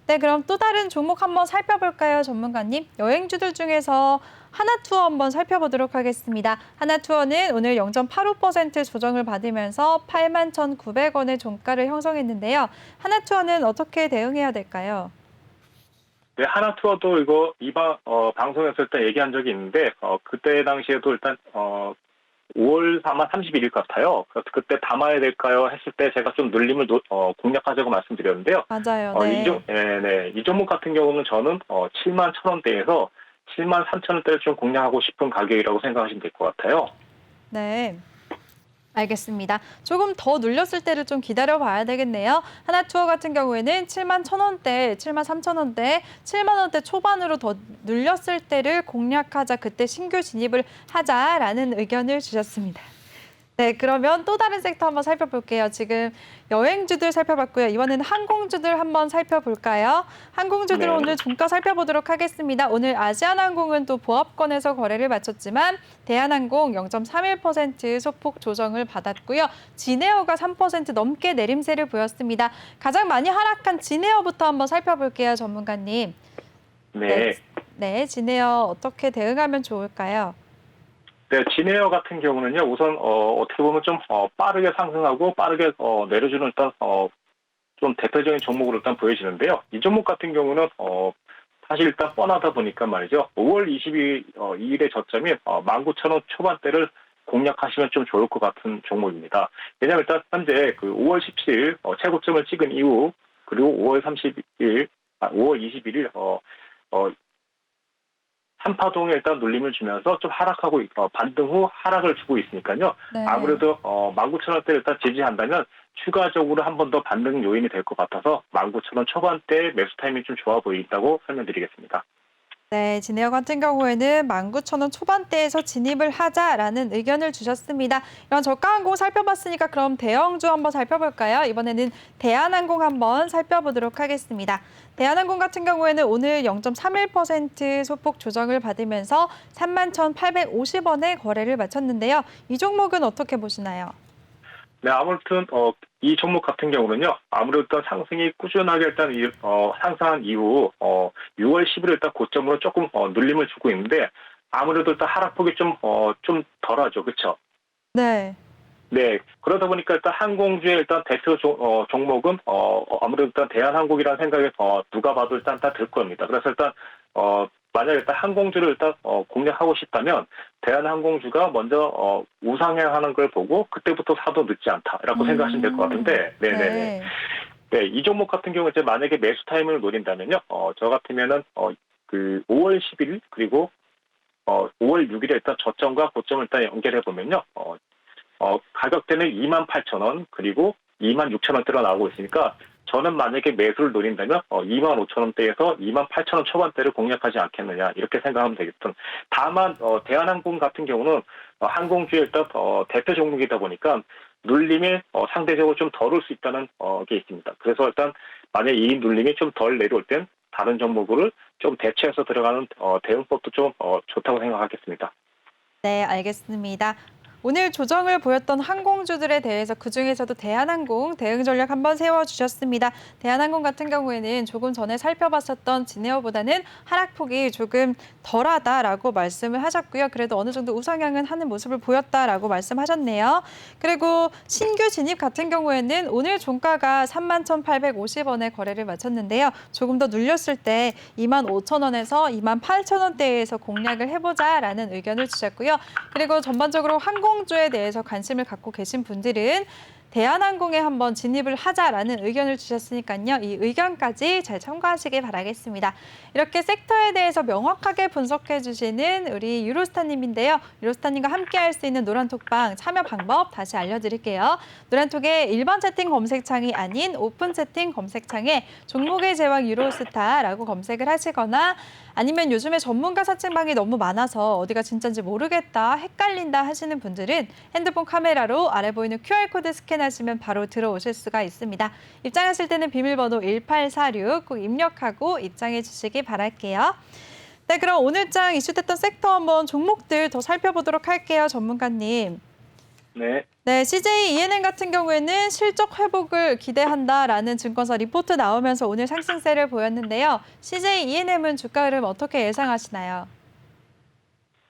네, 그럼 또 다른 종목 한번 살펴볼까요, 전문가님? 여행주들 중에서 하나투어 한번 살펴보도록 하겠습니다. 하나투어는 오늘 0.85% 조정을 받으면서 81,900원의 종가를 형성했는데요. 하나투어는 어떻게 대응해야 될까요? 네, 하나투어도 이번 방송에서 일단 얘기한 적이 있는데 그때 당시에도 일단 5월 아마 31일 같아요. 그래서 그때 담아야 될까요? 했을 때 제가 좀 눌림을 공략하자고 말씀드렸는데요. 맞아요. 네. 이 종목 같은 경우는 저는 7만 1,000원대에서 7만 3,000원대를 좀 공략하고 싶은 가격이라고 생각하시면 될 것 같아요. 네. 알겠습니다. 조금 더 눌렸을 때를 좀 기다려봐야 되겠네요. 하나투어 같은 경우에는 7만 1,000원대, 7만 3,000원대, 7만 원대 초반으로 더 눌렸을 때를 공략하자, 그때 신규 진입을 하자라는 의견을 주셨습니다. 네, 그러면 또 다른 섹터 한번 살펴볼게요. 지금 여행주들 살펴봤고요. 이번에는 항공주들 한번 살펴볼까요? 항공주들 네. 오늘 종가 살펴보도록 하겠습니다. 오늘 아시아나항공은 또 보합권에서 거래를 마쳤지만 대한항공 0.31% 소폭 조정을 받았고요. 진에어가 3% 넘게 내림세를 보였습니다. 가장 많이 하락한 진에어부터 한번 살펴볼게요, 전문가님. 네. 네, 진에어 어떻게 대응하면 좋을까요? 네, 진에어 같은 경우는요, 우선, 어떻게 보면 좀, 빠르게 상승하고 빠르게, 내려주는 일단, 좀 대표적인 종목으로 일단 보여지는데요. 이 종목 같은 경우는, 사실 일단 뻔하다 보니까 말이죠. 5월 22일의 저점이 19,000원 초반대를 공략하시면 좀 좋을 것 같은 종목입니다. 왜냐하면 일단 현재 그 5월 17일 최고점을 찍은 이후 그리고 5월 21일 3파동에 일단 눌림을 주면서 좀 하락하고 반등 후 하락을 주고 있으니까요. 네. 아무래도 19,000원대를 일단 지지한다면 추가적으로 한 번 더 반등 요인이 될 것 같아서 19,000원 초반대 매수 타이밍이 좀 좋아 보인다고 설명드리겠습니다. 네, 진에어 같은 경우에는 19,000원 초반대에서 진입을 하자라는 의견을 주셨습니다. 이런 저가 항공 살펴봤으니까 그럼 대형주 한번 살펴볼까요? 이번에는 대한항공 한번 살펴보도록 하겠습니다. 대한항공 같은 경우에는 오늘 0.31% 소폭 조정을 받으면서 31,850원에 거래를 마쳤는데요. 이 종목은 어떻게 보시나요? 네, 아무튼 이 종목 같은 경우는요. 아무래도 일단 상승이 꾸준하게 일단 상승한 이후 6월 10일 일단 고점으로 조금 눌림을 주고 있는데 아무래도 일단 하락폭이 좀 덜하죠, 그렇죠? 네. 네, 그러다 보니까 일단 항공주의 일단 대표 종목은 아무래도 일단 대한항공이라는 생각에 누가 봐도 일단 다 들 겁니다. 그래서 일단 만약에 일단 항공주를 일단 공략하고 싶다면 대한항공주가 먼저 우상향하는 걸 보고 그때부터 사도 늦지 않다라고 생각하시면 될 것 같은데, 네네네. 네. 네, 이 종목 같은 경우 이제 만약에 매수 타이밍을 노린다면요, 저 같으면은 그 5월 10일 그리고 5월 6일에 일단 저점과 고점을 일단 연결해 보면요, 가격대는 28,000원 그리고 26,000원대로 나오고 있으니까 저는 만약에 매수를 노린다면 25,000원대에서 28,000원 초반대를 공략하지 않겠느냐 이렇게 생각하면 되겠든 다만 대한항공 같은 경우는 항공주의 일단 대표 종목이다 보니까 눌림이 상대적으로 좀 덜 올 수 있다는 게 있습니다. 그래서 일단 만약에 이 눌림이 좀 덜 내려올 땐 다른 종목을 좀 대체해서 들어가는 대응법도 좀 좋다고 생각하겠습니다. 네, 알겠습니다. 오늘 조정을 보였던 항공주들에 대해서 그중에서도 대한항공 대응 전략 한번 세워주셨습니다. 대한항공 같은 경우에는 조금 전에 살펴봤었던 진에어보다는 하락폭이 조금 덜하다라고 말씀을 하셨고요. 그래도 어느 정도 우상향은 하는 모습을 보였다라고 말씀하셨네요. 그리고 신규 진입 같은 경우에는 오늘 종가가 31,850원에 거래를 마쳤는데요. 조금 더 눌렸을 때 25,000원에서 28,000원대에서 공략을 해보자라는 의견을 주셨고요. 그리고 전반적으로 항공주에 대해서 관심을 갖고 계신 분들은 대한항공에 한번 진입을 하자라는 의견을 주셨으니까요. 이 의견까지 잘 참고하시길 바라겠습니다. 이렇게 섹터에 대해서 명확하게 분석해 주시는 우리 유로스타님인데요. 유로스타님과 함께 할 수 있는 노란톡방 참여 방법 다시 알려드릴게요. 노란톡의 일반 채팅 검색창이 아닌 오픈 채팅 검색창에 종목의 제왕 유로스타라고 검색을 하시거나 아니면 요즘에 전문가 사칭방이 너무 많아서 어디가 진짜인지 모르겠다, 헷갈린다 하시는 분들은 핸드폰 카메라로 아래 보이는 QR코드 스캔하시면 바로 들어오실 수가 있습니다. 입장하실 때는 비밀번호 1846 꼭 입력하고 입장해 주시기 바랄게요. 네, 그럼 오늘장 이슈됐던 섹터 한번 종목들 더 살펴보도록 할게요, 전문가님. 네. 네, CJ ENM 같은 경우에는 실적 회복을 기대한다라는 증권사 리포트 나오면서 오늘 상승세를 보였는데요. CJ ENM은 주가 흐름 어떻게 예상하시나요?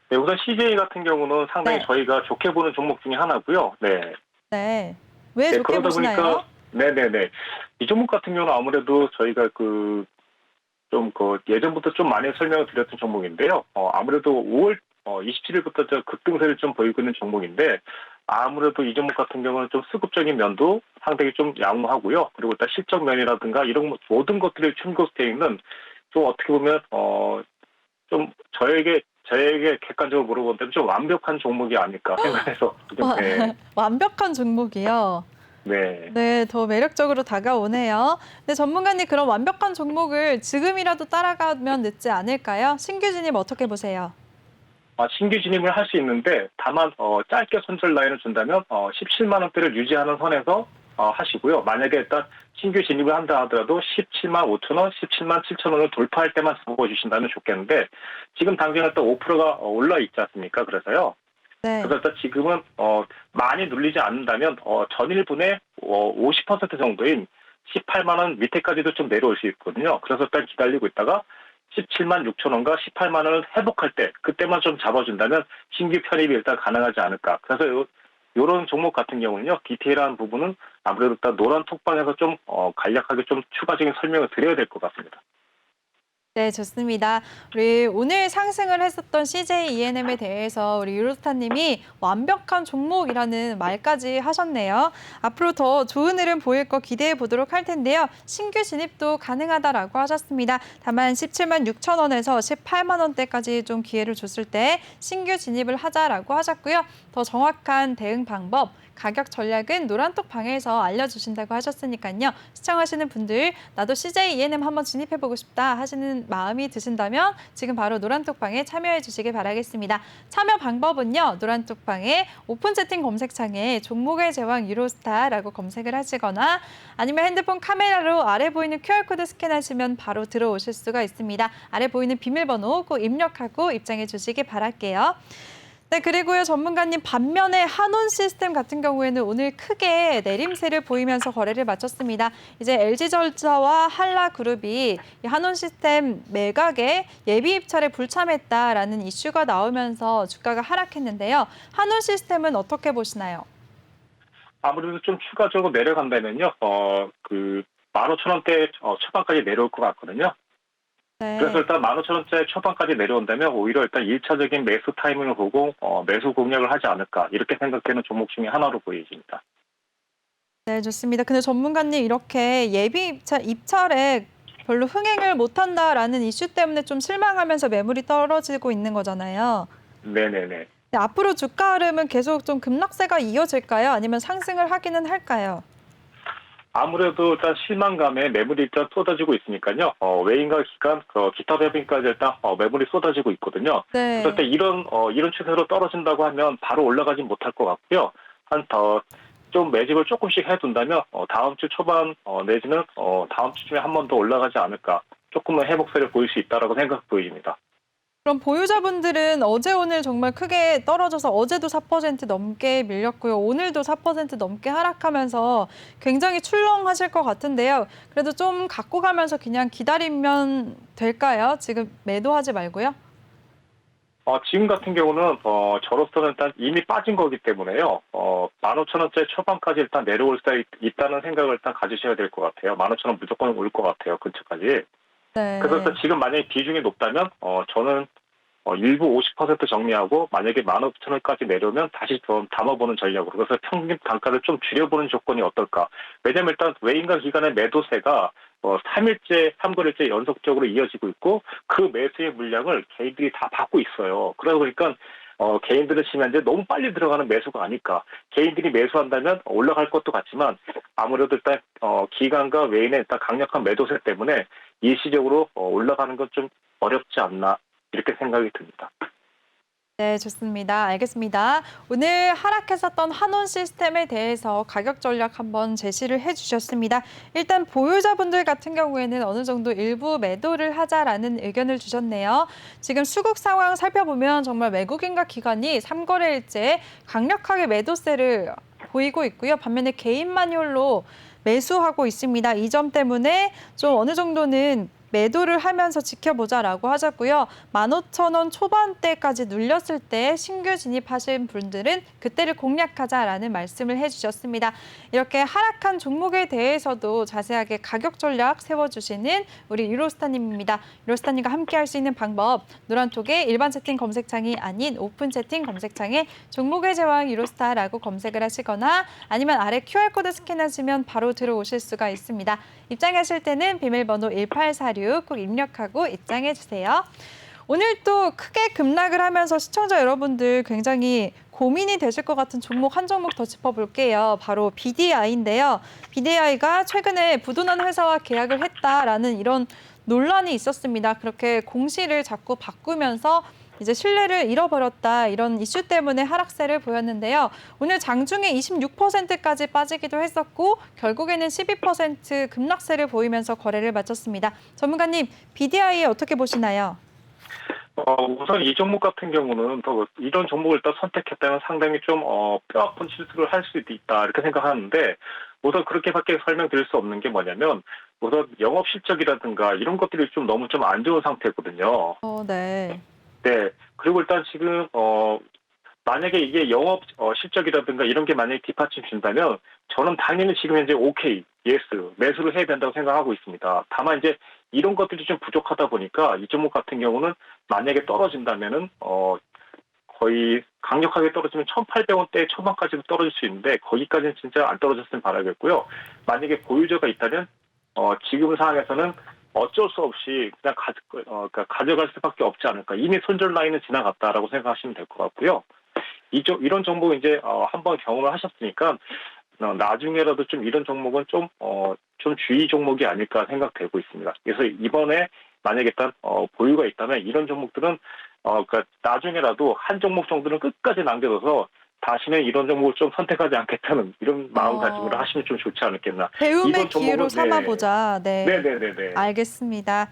네, 우선 CJ 같은 경우는 상당히 네. 저희가 좋게 보는 종목 중에 하나고요. 네. 네. 왜 네, 좋게 그러다 보시나요? 보니까 네네네. 이 종목 같은 경우는 아무래도 저희가 예전부터 좀 많이 설명을 드렸던 종목인데요. 아무래도 5월 27일부터 저 급등세를 좀 보이고 있는 종목인데 아무래도 이 종목 같은 경우는 좀 수급적인 면도 상당히 좀 양호하고요. 그리고 일단 실적 면이라든가 이런 모든 것들이 충족되어 있는 좀 어떻게 보면 좀 저에게 객관적으로 물어본다면 좀 완벽한 종목이 아닐까 생각해서 네. 완벽한 종목이요. 네. 네, 더 매력적으로 다가오네요. 네, 전문가님 그럼 완벽한 종목을 지금이라도 따라가면 늦지 않을까요? 신규 진입 어떻게 보세요? 신규 진입을 할 수 있는데 다만 짧게 손절 라인을 준다면 17만 원대를 유지하는 선에서 하시고요. 만약에 일단 신규 진입을 한다 하더라도 17만 5천 원, 17만 7천 원을 돌파할 때만 잡아주신다면 좋겠는데 지금 당장에 또 5%가 올라 있지 않습니까? 그래서요. 네. 그래서 일단 지금은 많이 눌리지 않는다면 전일분의 50% 정도인 18만 원 밑에까지도 좀 내려올 수 있거든요. 그래서 일단 기다리고 있다가 17만 6천 원과 18만 원을 회복할 때 그때만 좀 잡아준다면 신규 편입이 일단 가능하지 않을까. 그래서 이런 종목 같은 경우는요. 디테일한 부분은 아무래도 일단 노란 톡방에서 좀 간략하게 좀 추가적인 설명을 드려야 될 것 같습니다. 네, 좋습니다. 우리 오늘 상승을 했었던 CJ ENM에 대해서 우리 유로스타님이 완벽한 종목이라는 말까지 하셨네요. 앞으로 더 좋은 흐름 보일 거 기대해 보도록 할 텐데요. 신규 진입도 가능하다라고 하셨습니다. 다만 17만 6천 원에서 18만 원대까지 좀 기회를 줬을 때 신규 진입을 하자라고 하셨고요. 더 정확한 대응 방법, 가격 전략은 노란톡 방에서 알려주신다고 하셨으니까요. 시청하시는 분들 나도 CJ ENM 한번 진입해보고 싶다 하시는 마음이 드신다면 지금 바로 노란톡 방에 참여해 주시길 바라겠습니다. 참여 방법은요. 노란톡 방에 오픈 채팅 검색창에 종목의 제왕 유로스타라고 검색을 하시거나 아니면 핸드폰 카메라로 아래 보이는 QR코드 스캔하시면 바로 들어오실 수가 있습니다. 아래 보이는 비밀번호 꼭 입력하고 입장해 주시길 바랄게요. 네, 그리고요, 전문가님, 반면에 한온 시스템 같은 경우에는 오늘 크게 내림세를 보이면서 거래를 마쳤습니다. 이제 LG전자와 한라그룹이 이 한온 시스템 매각에 예비 입찰에 불참했다라는 이슈가 나오면서 주가가 하락했는데요. 한온 시스템은 어떻게 보시나요? 아무래도 좀 추가적으로 내려간다면요. 15,000원대 초반까지 내려올 것 같거든요. 네. 그래서 일단 15,000원대 초반까지 내려온다면 오히려 일단 1차적인 매수 타이밍을 보고 매수 공략을 하지 않을까 이렇게 생각되는 종목 중에 하나로 보여집니다. 네, 좋습니다. 근데 전문가님 이렇게 예비 입찰에 별로 흥행을 못한다라는 이슈 때문에 좀 실망하면서 매물이 떨어지고 있는 거잖아요. 네네네. 네, 앞으로 주가 흐름은 계속 좀 급락세가 이어질까요? 아니면 상승을 하기는 할까요? 아무래도 일단 실망감에 매물이 일단 쏟아지고 있으니까요. 외인과 기관, 기타 법인까지 일단 매물이 쏟아지고 있거든요. 네. 그럴 때 이런 추세로 떨어진다고 하면 바로 올라가진 못할 것 같고요. 좀 매집을 조금씩 해둔다면 다음 주 초반 내지는 다음 주쯤에 한 번 더 올라가지 않을까. 조금은 회복세를 보일 수 있다라고 생각 보입니다. 그럼 보유자분들은 어제 오늘 정말 크게 떨어져서 어제도 4% 넘게 밀렸고요. 오늘도 4% 넘게 하락하면서 굉장히 출렁하실 것 같은데요. 그래도 좀 갖고 가면서 그냥 기다리면 될까요? 지금 매도하지 말고요. 지금 같은 경우는 저로서는 일단 이미 빠진 거기 때문에요. 15,000원대 초반까지 일단 내려올 수 있다는 생각을 일단 가지셔야 될 것 같아요. 15,000원 무조건 올 것 같아요. 근처까지. 네. 그래서 일단 지금 만약에 비중이 높다면 저는 일부 50% 정리하고 만약에 15,000원까지 내려오면 다시 좀 담아보는 전략으로 그래서 평균 단가를 좀 줄여보는 조건이 어떨까. 왜냐하면 일단 외인과 기관의 매도세가 3일째, 3거래째 연속적으로 이어지고 있고 그 매수의 물량을 개인들이 다 받고 있어요. 그러다 보니까 개인들은 치면 이제 너무 빨리 들어가는 매수가 아닐까. 개인들이 매수한다면 올라갈 것도 같지만 아무래도 일단 기관과 외인의 일단 강력한 매도세 때문에 일시적으로 올라가는 건 좀 어렵지 않나 이렇게 생각이 듭니다. 네, 좋습니다. 알겠습니다. 오늘 하락했었던 한온 시스템에 대해서 가격 전략 한번 제시를 해주셨습니다. 일단 보유자분들 같은 경우에는 어느 정도 일부 매도를 하자라는 의견을 주셨네요. 지금 수급 상황 살펴보면 정말 외국인과 기관이 3거래일째 강력하게 매도세를 보이고 있고요. 반면에 개인 마뉴얼로 매수하고 있습니다. 이 점 때문에 좀 어느 정도는 매도를 하면서 지켜보자라고 하셨고요. 15,000원 초반대까지 눌렸을 때 신규 진입하신 분들은 그때를 공략하자라는 말씀을 해주셨습니다. 이렇게 하락한 종목에 대해서도 자세하게 가격 전략 세워주시는 우리 유로스타님입니다. 유로스타님과 함께할 수 있는 방법, 노란톡의 일반 채팅 검색창이 아닌 오픈 채팅 검색창에 종목의 제왕 유로스타라고 검색을 하시거나 아니면 아래 QR코드 스캔하시면 바로 들어오실 수가 있습니다. 입장하실 때는 비밀번호 1846 꼭 입력하고 입장해 주세요. 오늘 또 크게 급락을 하면서 시청자 여러분들 굉장히 고민이 되실 것 같은 종목 한 종목 더 짚어볼게요. 바로 BDI인데요. BDI가 최근에 부도난 회사와 계약을 했다라는 이런 논란이 있었습니다. 그렇게 공시를 자꾸 바꾸면서 이제 신뢰를 잃어버렸다 이런 이슈 때문에 하락세를 보였는데요. 오늘 장중에 26%까지 빠지기도 했었고 결국에는 12% 급락세를 보이면서 거래를 마쳤습니다. 전문가님, BDI 어떻게 보시나요? 우선 이 종목 같은 경우는 더 이런 종목을 일단 선택했다면 상당히 좀 뼈아픈 실수를 할 수도 있다 이렇게 생각하는데 우선 그렇게밖에 설명드릴 수 없는 게 뭐냐면 우선 영업 실적이라든가 이런 것들이 좀 너무 좀 안 좋은 상태거든요. 네. 네. 그리고 일단 지금 만약에 이게 영업 실적이라든가 이런 게 만약에 뒷받침 준다면 저는 당연히 지금 현재 오케이, 예스, 매수를 해야 된다고 생각하고 있습니다. 다만 이제 이런 것들이 좀 부족하다 보니까 이 종목 같은 경우는 만약에 떨어진다면은 거의 강력하게 떨어지면 1,800원대 초반까지도 떨어질 수 있는데 거기까지는 진짜 안 떨어졌으면 바라겠고요. 만약에 보유자가 있다면 지금 상황에서는 어쩔 수 없이 그냥 그러니까 가져갈 수밖에 없지 않을까. 이미 손절 라인은 지나갔다라고 생각하시면 될 것 같고요. 이런 종목 이제 한번 경험을 하셨으니까 나중에라도 좀 이런 종목은 좀 주의 종목이 아닐까 생각되고 있습니다. 그래서 이번에 만약에 일단 보유가 있다면 이런 종목들은 그러니까 나중에라도 한 종목 정도는 끝까지 남겨둬서 다시는 이런 종목을 좀 선택하지 않겠다는 이런 마음가짐으로 하시면 좀 좋지 않겠나. 배움의 이번 기회로 종목은, 삼아보자. 네. 네네네네. 알겠습니다.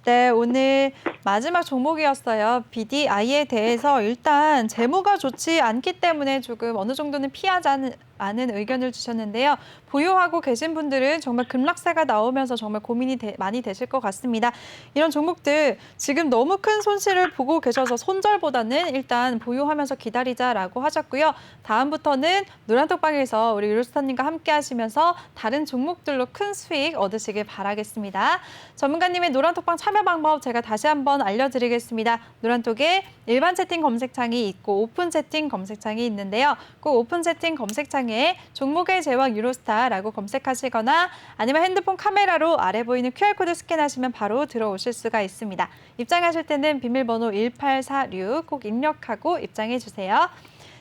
네, 오늘 마지막 종목이었어요. BDI에 대해서 일단 재무가 좋지 않기 때문에 조금 어느 정도는 피하자는 의견을 주셨는데요. 보유하고 계신 분들은 정말 급락세가 나오면서 정말 고민이 많이 되실 것 같습니다. 이런 종목들 지금 너무 큰 손실을 보고 계셔서 손절보다는 일단 보유하면서 기다리자라고 하셨고요. 다음부터는 노란톡방에서 우리 유로스타님과 함께 하시면서 다른 종목들로 큰 수익 얻으시길 바라겠습니다. 전문가님의 노란톡방 참여 방법 제가 다시 한번 알려드리겠습니다. 노란톡에 일반 채팅 검색창이 있고 오픈 채팅 검색창이 있는데요. 꼭 오픈 채팅 검색창에 종목의 제왕 유로스타라고 검색하시거나 아니면 핸드폰 카메라로 아래 보이는 QR코드 스캔하시면 바로 들어오실 수가 있습니다. 입장하실 때는 비밀번호 1846 꼭 입력하고 입장해 주세요.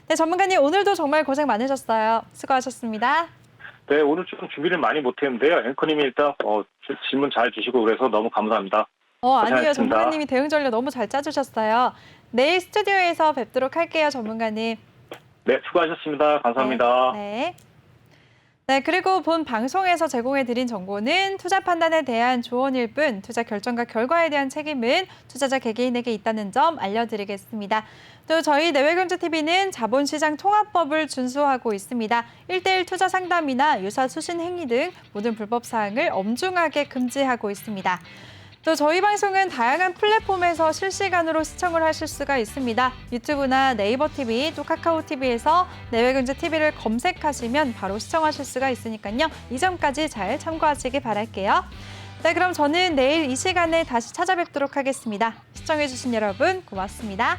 네, 전문가님 오늘도 정말 고생 많으셨어요. 수고하셨습니다. 네, 오늘 좀 준비를 많이 못했는데요. 앵커님이 일단 질문 잘 주시고 그래서 너무 감사합니다. 아니요. 고생하셨습니다. 전문가님이 대응 전략 너무 잘 짜주셨어요. 내일 스튜디오에서 뵙도록 할게요, 전문가님. 네, 수고하셨습니다. 감사합니다. 네. 네, 그리고 본 방송에서 제공해드린 정보는 투자 판단에 대한 조언일 뿐 투자 결정과 결과에 대한 책임은 투자자 개개인에게 있다는 점 알려드리겠습니다. 또 저희 내외경제TV는 자본시장 통합법을 준수하고 있습니다. 1:1 투자 상담이나 유사 수신 행위 등 모든 불법 사항을 엄중하게 금지하고 있습니다. 또 저희 방송은 다양한 플랫폼에서 실시간으로 시청을 하실 수가 있습니다. 유튜브나 네이버 TV, 또 카카오 TV에서 내외경제TV를 검색하시면 바로 시청하실 수가 있으니까요. 이 점까지 잘 참고하시기 바랄게요. 네, 그럼 저는 내일 이 시간에 다시 찾아뵙도록 하겠습니다. 시청해주신 여러분 고맙습니다.